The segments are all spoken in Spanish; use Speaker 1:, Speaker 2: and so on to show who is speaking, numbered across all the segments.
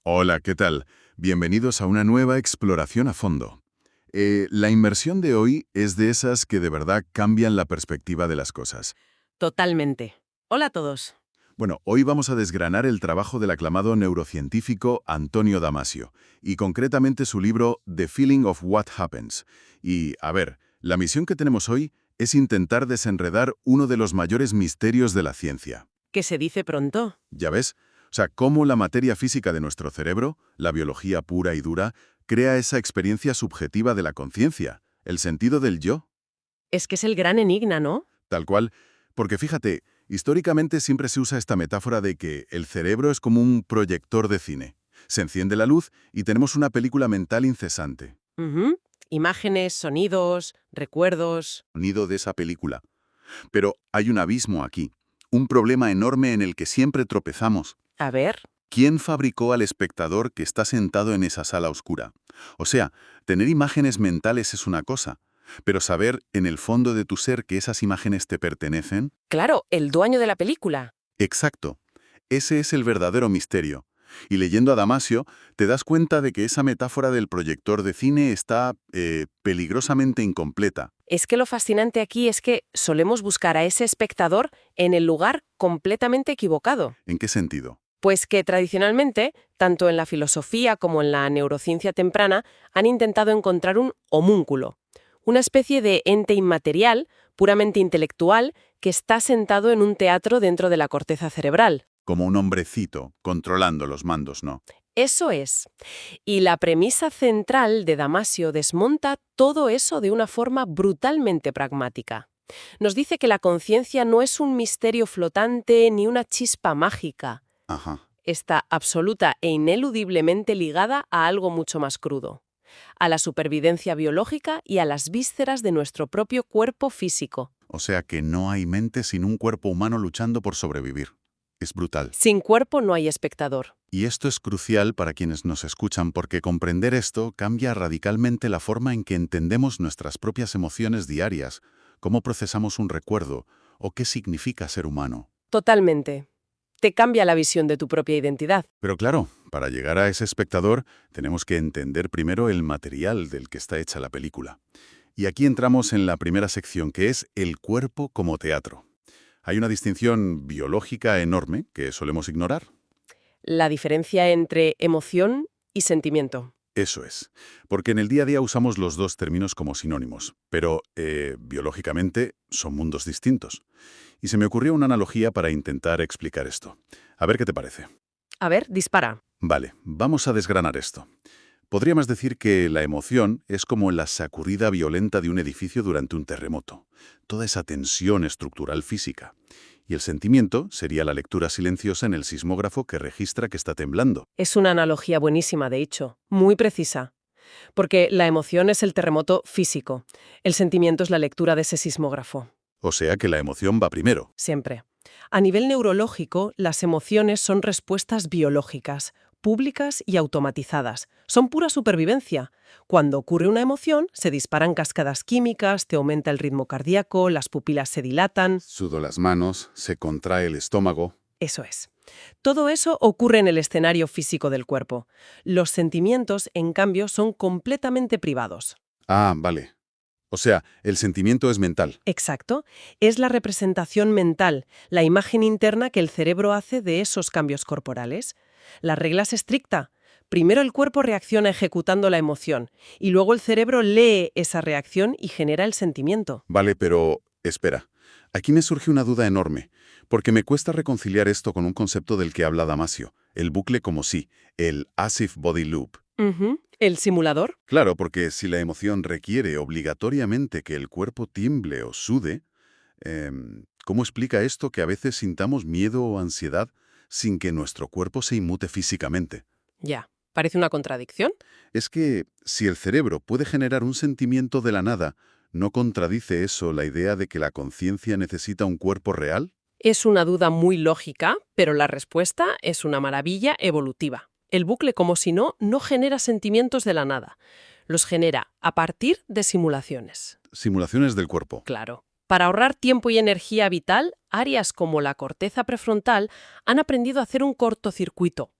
Speaker 1: Hola, ¿qué tal? Bienvenidos a una nueva exploración a fondo. La inmersión de hoy es de esas que de verdad cambian la perspectiva de las cosas.
Speaker 2: Totalmente. Hola a todos.
Speaker 1: Bueno, hoy vamos a desgranar el trabajo del aclamado neurocientífico Antonio Damasio, y concretamente su libro The Feeling of What Happens. Y, a ver, la misión que tenemos hoy es intentar desenredar uno de los mayores misterios de la ciencia.
Speaker 2: ¿Qué se dice pronto?
Speaker 1: ¿Ya ves? O sea, cómo la materia física de nuestro cerebro, la biología pura y dura, crea esa experiencia subjetiva de la conciencia, el sentido del yo,
Speaker 2: Es que es el gran enigma, ¿no?
Speaker 1: tal cual. Porque fíjate, históricamente siempre se usa esta metáfora de que el cerebro es como un proyector de cine. Se enciende la luz y tenemos una película mental incesante.
Speaker 2: Ujú. Imágenes, sonidos, recuerdos.
Speaker 1: Sonido de esa película. Pero hay un abismo aquí, un problema enorme en el que siempre tropezamos.
Speaker 2: A ver,
Speaker 1: ¿Quién fabricó al espectador que está sentado en esa sala oscura? O sea, tener imágenes mentales es una cosa, pero saber en el fondo de tu ser que esas imágenes te pertenecen.
Speaker 2: claro, el dueño de la película.
Speaker 1: Exacto. Ese es el verdadero misterio. Y leyendo a Damasio, te das cuenta de que esa metáfora del proyector de cine está peligrosamente incompleta.
Speaker 2: Es que lo fascinante aquí es que solemos buscar a ese espectador en el lugar completamente equivocado.
Speaker 1: ¿En qué sentido?
Speaker 2: Pues que tradicionalmente, tanto en la filosofía como en la neurociencia temprana, han intentado encontrar un homúnculo, una especie de ente inmaterial, puramente intelectual, que está sentado en un teatro dentro de la corteza cerebral.
Speaker 1: Como un hombrecito, controlando los mandos, ¿no?
Speaker 2: Eso es. Y la premisa central de Damasio desmonta todo eso de una forma brutalmente pragmática. Nos dice que la conciencia no es un misterio flotante ni una chispa mágica.
Speaker 1: Ajá.
Speaker 2: Está absoluta e ineludiblemente ligada a algo mucho más crudo, a la supervivencia biológica y a las vísceras de nuestro propio cuerpo físico.
Speaker 1: O sea que no hay mente sin un cuerpo humano luchando por sobrevivir. Es brutal.
Speaker 2: Sin cuerpo no hay espectador.
Speaker 1: Y esto es crucial para quienes nos escuchan porque comprender esto cambia radicalmente la forma en que entendemos nuestras propias emociones diarias, cómo procesamos un recuerdo o qué significa ser humano.
Speaker 2: Totalmente. Te cambia la visión de tu propia identidad.
Speaker 1: Pero claro, para llegar a ese espectador tenemos que entender primero el material del que está hecha la película. Y aquí entramos en la primera sección, que es el cuerpo como teatro. Hay una distinción biológica enorme que solemos ignorar.
Speaker 2: La diferencia entre emoción y sentimiento.
Speaker 1: Eso es, porque en el día a día usamos los dos términos como sinónimos, pero biológicamente son mundos distintos. Y se me ocurrió una analogía para intentar explicar esto. A ver qué te parece.
Speaker 2: A ver, dispara.
Speaker 1: Vale, vamos a desgranar esto. Podríamos decir que la emoción es como la sacudida violenta de un edificio durante un terremoto, toda esa tensión estructural física. Y el sentimiento sería la lectura silenciosa en el sismógrafo que registra que está temblando.
Speaker 2: Es una analogía buenísima, de hecho, muy precisa. Porque la emoción es el terremoto físico. El sentimiento es la lectura de ese sismógrafo.
Speaker 1: O sea que la emoción va primero.
Speaker 2: Siempre. A nivel neurológico, las emociones son respuestas biológicas, públicas y automatizadas. Son pura supervivencia. Cuando ocurre una emoción, se disparan cascadas químicas, te aumenta el ritmo cardíaco, las pupilas se dilatan.
Speaker 1: Sudo las manos, se contrae el estómago.
Speaker 2: Eso es. Todo eso ocurre en el escenario físico del cuerpo. Los sentimientos, en cambio, son completamente privados.
Speaker 1: Ah, vale. O sea, el sentimiento es mental.
Speaker 2: Exacto. Es la representación mental, la imagen interna que el cerebro hace de esos cambios corporales. La regla es estricta. Primero el cuerpo reacciona ejecutando la emoción y luego el cerebro lee esa reacción y genera el sentimiento.
Speaker 1: Vale, pero espera. Aquí me surge una duda enorme, porque me cuesta reconciliar esto con un concepto del que habla Damasio, el bucle como sí, el as if body loop.
Speaker 2: Ujú. ¿El simulador?
Speaker 1: Claro, porque si la emoción requiere obligatoriamente que el cuerpo tiemble o sude, ¿cómo explica esto que a veces sintamos miedo o ansiedad sin que nuestro cuerpo se inmute físicamente?
Speaker 2: Ya. ¿Parece una contradicción?
Speaker 1: Es que si el cerebro puede generar un sentimiento de la nada, ¿no contradice eso la idea de que la conciencia necesita un cuerpo real?
Speaker 2: Es una duda muy lógica, pero la respuesta es una maravilla evolutiva. El bucle, como si no, no genera sentimientos de la nada. Los genera a partir de simulaciones.
Speaker 1: Simulaciones del cuerpo.
Speaker 2: Claro. Para ahorrar tiempo y energía vital, áreas como la corteza prefrontal han aprendido a hacer un cortocircuito.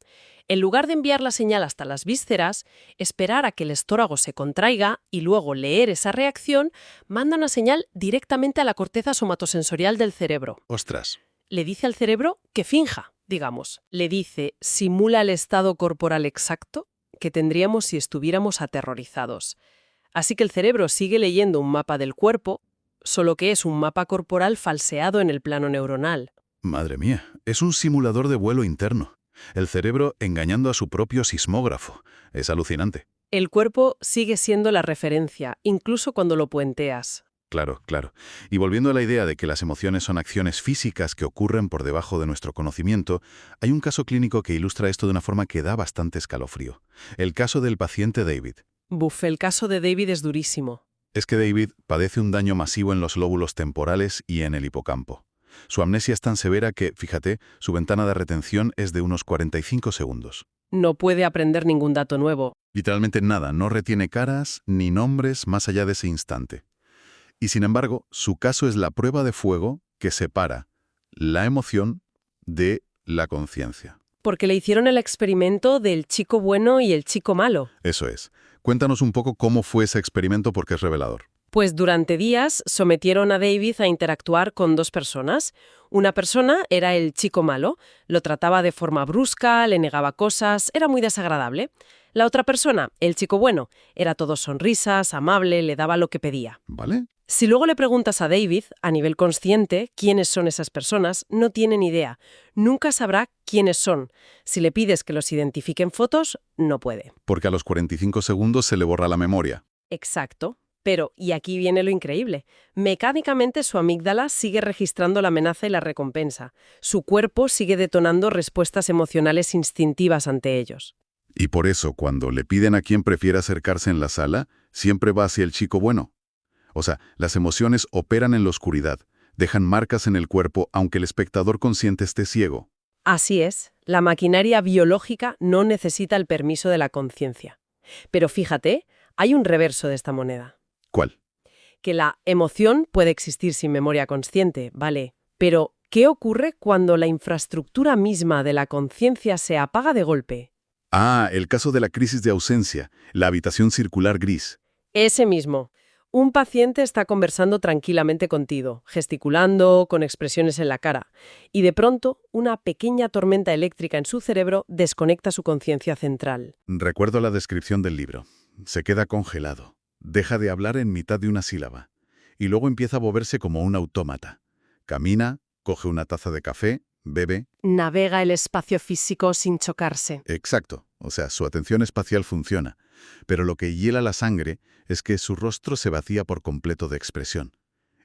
Speaker 2: En lugar de enviar la señal hasta las vísceras, esperar a que el estómago se contraiga y luego leer esa reacción, manda una señal directamente a la corteza somatosensorial del cerebro.
Speaker 1: Ostras.
Speaker 2: Le dice al cerebro que finja, digamos. Le dice, simula el estado corporal exacto que tendríamos si estuviéramos aterrorizados. Así que el cerebro sigue leyendo un mapa del cuerpo, solo que es un mapa corporal falseado en el plano neuronal.
Speaker 1: Madre mía, es un simulador de vuelo interno. El cerebro engañando a su propio sismógrafo. Es alucinante.
Speaker 2: El cuerpo sigue siendo la referencia, incluso cuando lo puenteas.
Speaker 1: Claro, claro. Y volviendo a la idea de que las emociones son acciones físicas que ocurren por debajo de nuestro conocimiento, hay un caso clínico que ilustra esto de una forma que da bastante escalofrío. El caso del paciente David.
Speaker 2: Buf, el caso de David es durísimo.
Speaker 1: Es que David padece un daño masivo en los lóbulos temporales y en el hipocampo. Su amnesia es tan severa que, fíjate, su ventana de retención es de unos 45 segundos.
Speaker 2: No puede aprender ningún dato nuevo.
Speaker 1: Literalmente nada, no retiene caras ni nombres más allá de ese instante. Y sin embargo, su caso es la prueba de fuego que separa la emoción de la conciencia.
Speaker 2: Porque le hicieron el experimento del chico bueno y el chico malo.
Speaker 1: Eso es. Cuéntanos un poco cómo fue ese experimento porque es revelador.
Speaker 2: Pues durante días sometieron a David a interactuar con dos personas. Una persona era el chico malo, lo trataba de forma brusca, le negaba cosas, era muy desagradable. La otra persona, el chico bueno, era todo sonrisas, amable, le daba lo que pedía.
Speaker 1: ¿Vale?
Speaker 2: Si luego le preguntas a David, a nivel consciente, quiénes son esas personas, no tiene ni idea. Nunca sabrá quiénes son. Si le pides que los identifique en fotos, no puede.
Speaker 1: Porque a los 45 segundos se le borra la memoria.
Speaker 2: Exacto. Pero, y aquí viene lo increíble, mecánicamente su amígdala sigue registrando la amenaza y la recompensa. Su cuerpo sigue detonando respuestas emocionales instintivas ante ellos.
Speaker 1: Y por eso, cuando le piden a quien prefiere acercarse en la sala, siempre va hacia el chico bueno. O sea, las emociones operan en la oscuridad, dejan marcas en el cuerpo aunque el espectador consciente esté ciego.
Speaker 2: Así es, la maquinaria biológica no necesita el permiso de la conciencia. Pero fíjate, hay un reverso de esta moneda.
Speaker 1: ¿Cuál?
Speaker 2: Que la emoción puede existir sin memoria consciente, vale, pero ¿qué ocurre cuando la infraestructura misma de la conciencia se apaga de golpe?
Speaker 1: Ah, el caso de la crisis de ausencia, la habitación circular gris.
Speaker 2: Ese mismo. Un paciente está conversando tranquilamente contigo, gesticulando, con expresiones en la cara, y de pronto una pequeña tormenta eléctrica en su cerebro desconecta su conciencia central.
Speaker 1: Recuerdo la descripción del libro. Se queda congelado. Deja de hablar en mitad de una sílaba. Y luego empieza a moverse como un autómata. Camina, coge una taza de café, bebe.
Speaker 2: Navega el espacio físico sin chocarse.
Speaker 1: Exacto. O sea, su atención espacial funciona. Pero lo que hiela la sangre es que su rostro se vacía por completo de expresión.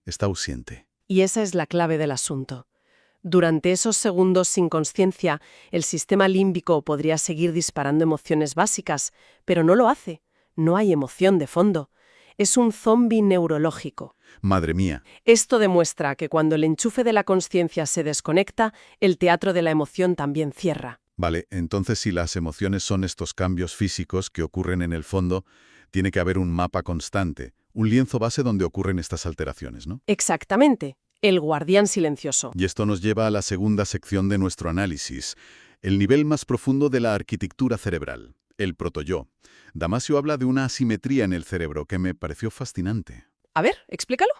Speaker 1: Está ausente.
Speaker 2: Y esa es la clave del asunto. Durante esos segundos sin conciencia, el sistema límbico podría seguir disparando emociones básicas, pero no lo hace. No hay emoción de fondo. Es un zombi neurológico.
Speaker 1: Madre mía.
Speaker 2: Esto demuestra que cuando el enchufe de la conciencia se desconecta, el teatro de la emoción también cierra.
Speaker 1: Vale, entonces si las emociones son estos cambios físicos que ocurren en el fondo, tiene que haber un mapa constante, un lienzo base donde ocurren estas alteraciones, ¿no?
Speaker 2: Exactamente. El guardián silencioso.
Speaker 1: Y esto nos lleva a la segunda sección de nuestro análisis, el nivel más profundo de la arquitectura cerebral, el protoyo. Damasio habla de una asimetría en el cerebro que me pareció fascinante.
Speaker 2: A ver, explícalo.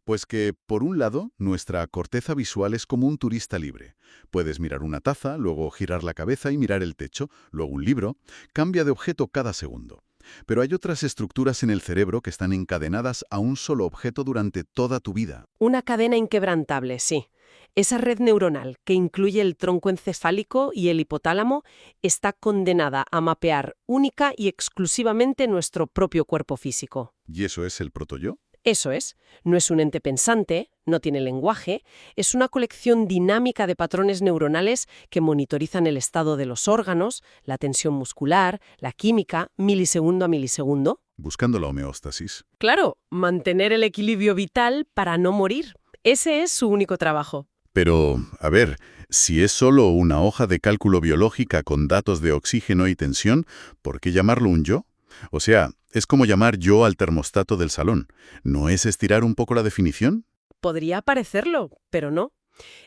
Speaker 1: Pues que, por un lado, nuestra corteza visual es como un turista libre. Puedes mirar una taza, luego girar la cabeza y mirar el techo, luego un libro. Cambia de objeto cada segundo. Pero hay otras estructuras en el cerebro que están encadenadas a un solo objeto durante toda tu vida.
Speaker 2: Una cadena inquebrantable, sí. Esa red neuronal, que incluye el tronco encefálico y el hipotálamo, está condenada a mapear única y exclusivamente nuestro propio cuerpo físico.
Speaker 1: ¿Y eso es el protoyo?
Speaker 2: Eso es, no es un ente pensante, no tiene lenguaje, es una colección dinámica de patrones neuronales que monitorizan el estado de los órganos, la tensión muscular, la química, milisegundo a milisegundo.
Speaker 1: Buscando la homeostasis.
Speaker 2: Claro, mantener el equilibrio vital para no morir. Ese es su único trabajo.
Speaker 1: Pero, a ver, si es solo una hoja de cálculo biológica con datos de oxígeno y tensión, ¿por qué llamarlo un yo? O sea, es como llamar yo al termostato del salón. ¿No es estirar un poco la definición?
Speaker 2: Podría parecerlo, pero no.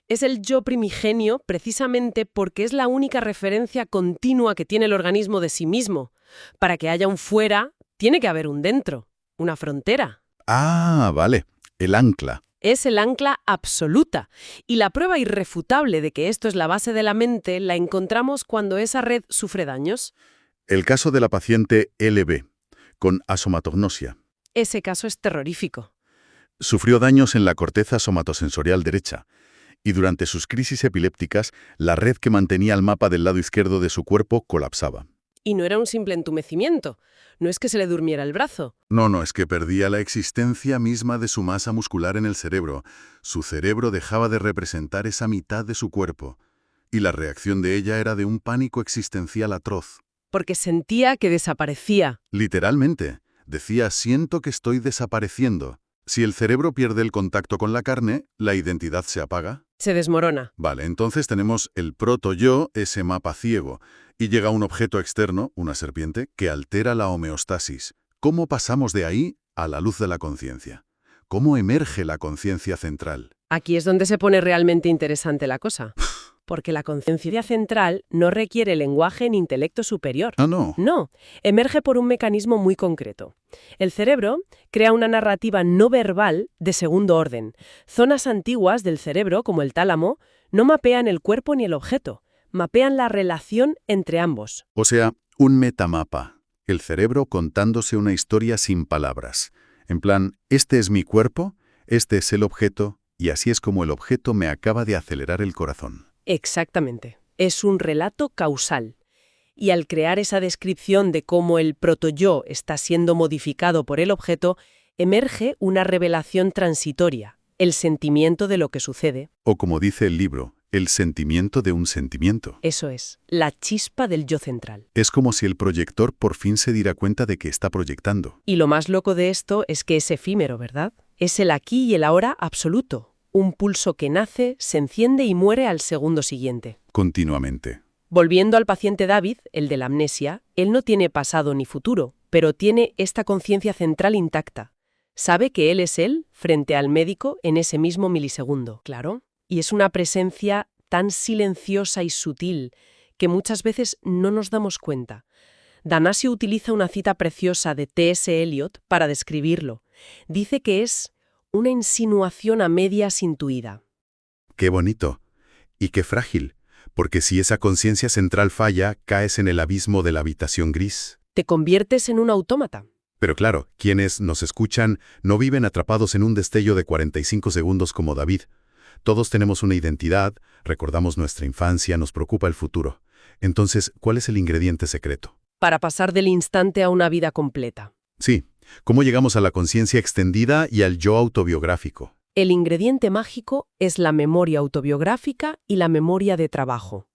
Speaker 2: Es el yo primigenio precisamente porque es la única referencia continua que tiene el organismo de sí mismo. Para que haya un fuera, tiene que haber un dentro, una frontera.
Speaker 1: Ah, vale. El ancla.
Speaker 2: Es el ancla absoluta. Y la prueba irrefutable de que esto es la base de la mente la encontramos cuando esa red sufre daños.
Speaker 1: El caso de la paciente LB, con asomatognosia.
Speaker 2: Ese caso es terrorífico.
Speaker 1: Sufrió daños en la corteza somatosensorial derecha, y durante sus crisis epilépticas, la red que mantenía el mapa del lado izquierdo de su cuerpo colapsaba.
Speaker 2: Y no era un simple entumecimiento. No es que se le durmiera el brazo.
Speaker 1: No, es que perdía la existencia misma de su masa muscular en el cerebro. Su cerebro dejaba de representar esa mitad de su cuerpo, y la reacción de ella era de un pánico existencial atroz.
Speaker 2: Porque sentía que desaparecía.
Speaker 1: Literalmente, decía, siento que estoy desapareciendo. Si el cerebro pierde el contacto con la carne, ¿la identidad se apaga?
Speaker 2: Se desmorona.
Speaker 1: Vale, entonces tenemos el proto-yo, ese mapa ciego, y llega un objeto externo, una serpiente, que altera la homeostasis. ¿Cómo pasamos de ahí a la luz de la conciencia? ¿Cómo emerge la conciencia central?
Speaker 2: Aquí es donde se pone realmente interesante la cosa. Porque la conciencia central no requiere lenguaje ni intelecto superior.
Speaker 1: Ah, no.
Speaker 2: No, emerge por un mecanismo muy concreto. El cerebro crea una narrativa no verbal de segundo orden. Zonas antiguas del cerebro, como el tálamo, no mapean el cuerpo ni el objeto, mapean la relación entre ambos.
Speaker 1: O sea, un metamapa. El cerebro contándose una historia sin palabras. En plan, este es mi cuerpo, este es el objeto, y así es como el objeto me acaba de acelerar el corazón.
Speaker 2: Exactamente. Es un relato causal. Y al crear esa descripción de cómo el protoyo está siendo modificado por el objeto, emerge una revelación transitoria, el sentimiento de lo que sucede.
Speaker 1: O como dice el libro, el sentimiento de un sentimiento.
Speaker 2: Eso es, la chispa del yo central.
Speaker 1: Es como si el proyector por fin se diera cuenta de que está proyectando.
Speaker 2: Y lo más loco de esto es que es efímero, ¿verdad? Es el aquí y el ahora absoluto. Un pulso que nace, se enciende y muere al segundo siguiente.
Speaker 1: Continuamente.
Speaker 2: Volviendo al paciente David, el de la amnesia, él no tiene pasado ni futuro, pero tiene esta conciencia central intacta. Sabe que él es él frente al médico en ese mismo milisegundo, claro. Y es una presencia tan silenciosa y sutil que muchas veces no nos damos cuenta. Danasio utiliza una cita preciosa de T.S. Eliot para describirlo. Dice que es una insinuación a medias intuida.
Speaker 1: Qué bonito. Y qué frágil. Porque si esa conciencia central falla, caes en el abismo de la habitación gris.
Speaker 2: Te conviertes en un autómata.
Speaker 1: Pero claro, quienes nos escuchan no viven atrapados en un destello de 45 segundos como David. Todos tenemos una identidad, recordamos nuestra infancia, nos preocupa el futuro. Entonces, ¿cuál es el ingrediente secreto?
Speaker 2: Para pasar del instante a una vida completa.
Speaker 1: Sí, ¿cómo llegamos a la conciencia extendida y al yo autobiográfico?
Speaker 2: El ingrediente mágico es la memoria autobiográfica y la memoria de trabajo.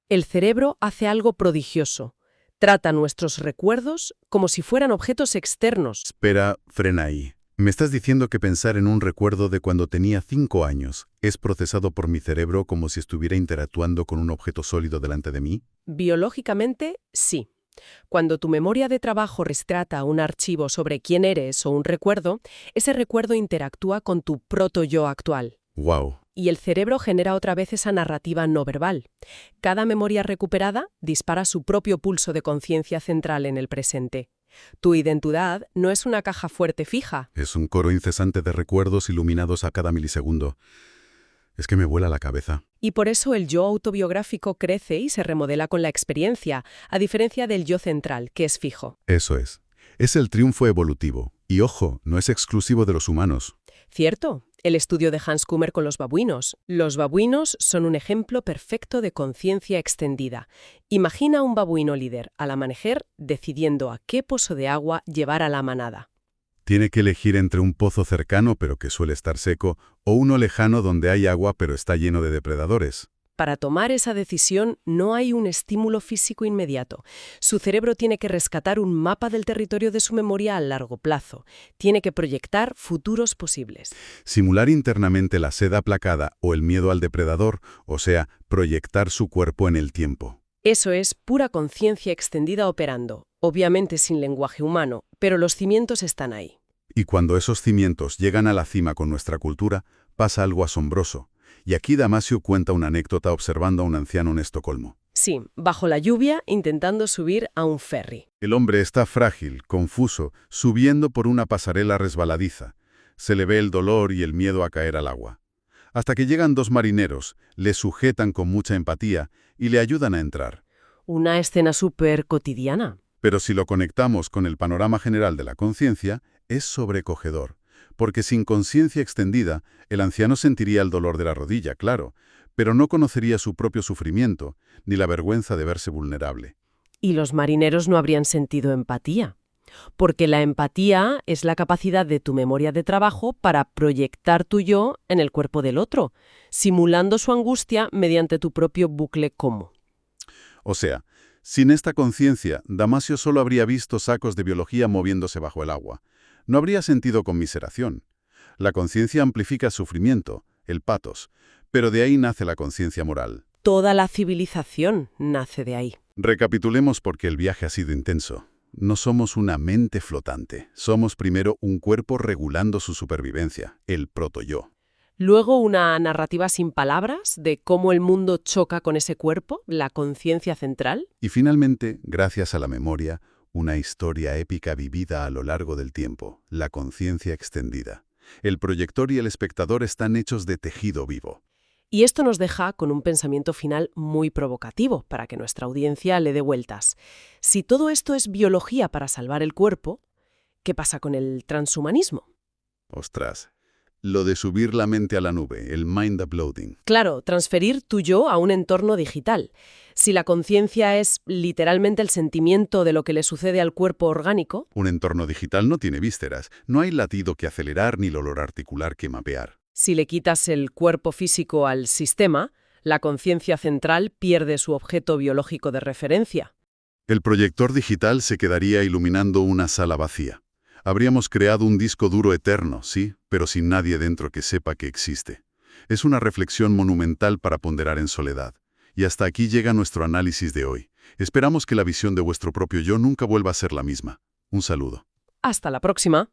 Speaker 2: El cerebro hace algo prodigioso. Trata nuestros recuerdos como si fueran objetos externos.
Speaker 1: Espera, frena ahí. ¿Me estás diciendo que pensar en un recuerdo de cuando tenía 5 años es procesado por mi cerebro como si estuviera interactuando con un objeto sólido delante de mí?
Speaker 2: Biológicamente, sí. Cuando tu memoria de trabajo retrata un archivo sobre quién eres o un recuerdo, ese recuerdo interactúa con tu proto-yo actual.
Speaker 1: ¡Wow!
Speaker 2: Y el cerebro genera otra vez esa narrativa no verbal. Cada memoria recuperada dispara su propio pulso de conciencia central en el presente. Tu identidad no es una caja fuerte fija.
Speaker 1: Es un coro incesante de recuerdos iluminados a cada milisegundo. Es que me vuela la cabeza.
Speaker 2: Y por eso el yo autobiográfico crece y se remodela con la experiencia, a diferencia del yo central, que es fijo.
Speaker 1: Eso es. Es el triunfo evolutivo. Y ojo, no es exclusivo de los humanos.
Speaker 2: ¿Cierto? El estudio de Hans Kummer con los babuinos. Los babuinos son un ejemplo perfecto de conciencia extendida. Imagina un babuino líder al amanecer decidiendo a qué pozo de agua llevar a la manada.
Speaker 1: Tiene que elegir entre un pozo cercano, pero que suele estar seco, o uno lejano donde hay agua, pero está lleno de depredadores.
Speaker 2: Para tomar esa decisión no hay un estímulo físico inmediato. Su cerebro tiene que rescatar un mapa del territorio de su memoria a largo plazo. Tiene que proyectar futuros posibles.
Speaker 1: Simular internamente la sed aplacada o el miedo al depredador, o sea, proyectar su cuerpo en el tiempo.
Speaker 2: Eso es pura conciencia extendida operando, obviamente sin lenguaje humano, pero los cimientos están ahí.
Speaker 1: Y cuando esos cimientos llegan a la cima con nuestra cultura, pasa algo asombroso. Y aquí Damasio cuenta una anécdota observando a un anciano en Estocolmo.
Speaker 2: Sí, bajo la lluvia intentando subir a un ferry.
Speaker 1: El hombre está frágil, confuso, subiendo por una pasarela resbaladiza. Se le ve el dolor y el miedo a caer al agua. Hasta que llegan dos marineros, le sujetan con mucha empatía y le ayudan a entrar.
Speaker 2: Una escena súper cotidiana.
Speaker 1: Pero si lo conectamos con el panorama general de la conciencia, es sobrecogedor. Porque sin conciencia extendida, el anciano sentiría el dolor de la rodilla, claro, pero no conocería su propio sufrimiento, ni la vergüenza de verse vulnerable.
Speaker 2: Y los marineros no habrían sentido empatía. Porque la empatía es la capacidad de tu memoria de trabajo para proyectar tu yo en el cuerpo del otro, simulando su angustia mediante tu propio bucle como.
Speaker 1: O sea, sin esta conciencia, Damasio solo habría visto sacos de biología moviéndose bajo el agua. No habría sentido conmiseración. La conciencia amplifica sufrimiento, el patos, pero de ahí nace la conciencia moral.
Speaker 2: Toda la civilización nace de ahí.
Speaker 1: Recapitulemos porque el viaje ha sido intenso. No somos una mente flotante, somos primero un cuerpo regulando su supervivencia, el proto-yo.
Speaker 2: Luego una narrativa sin palabras de cómo el mundo choca con ese cuerpo, la conciencia central.
Speaker 1: Y finalmente, gracias a la memoria, una historia épica vivida a lo largo del tiempo, la conciencia extendida. El proyector y el espectador están hechos de tejido vivo.
Speaker 2: Y esto nos deja con un pensamiento final muy provocativo para que nuestra audiencia le dé vueltas. Si todo esto es biología para salvar el cuerpo, ¿qué pasa con el transhumanismo?
Speaker 1: Ostras, lo de subir la mente a la nube, el mind uploading.
Speaker 2: Claro, transferir tu yo a un entorno digital. Si la conciencia es literalmente el sentimiento de lo que le sucede al cuerpo orgánico.
Speaker 1: Un entorno digital no tiene vísceras, no hay latido que acelerar ni olor articular que mapear.
Speaker 2: Si le quitas el cuerpo físico al sistema, la conciencia central pierde su objeto biológico de referencia.
Speaker 1: El proyector digital se quedaría iluminando una sala vacía. Habríamos creado un disco duro eterno, sí, pero sin nadie dentro que sepa que existe. Es una reflexión monumental para ponderar en soledad. Y hasta aquí llega nuestro análisis de hoy. Esperamos que la visión de vuestro propio yo nunca vuelva a ser la misma. Un saludo.
Speaker 2: Hasta la próxima.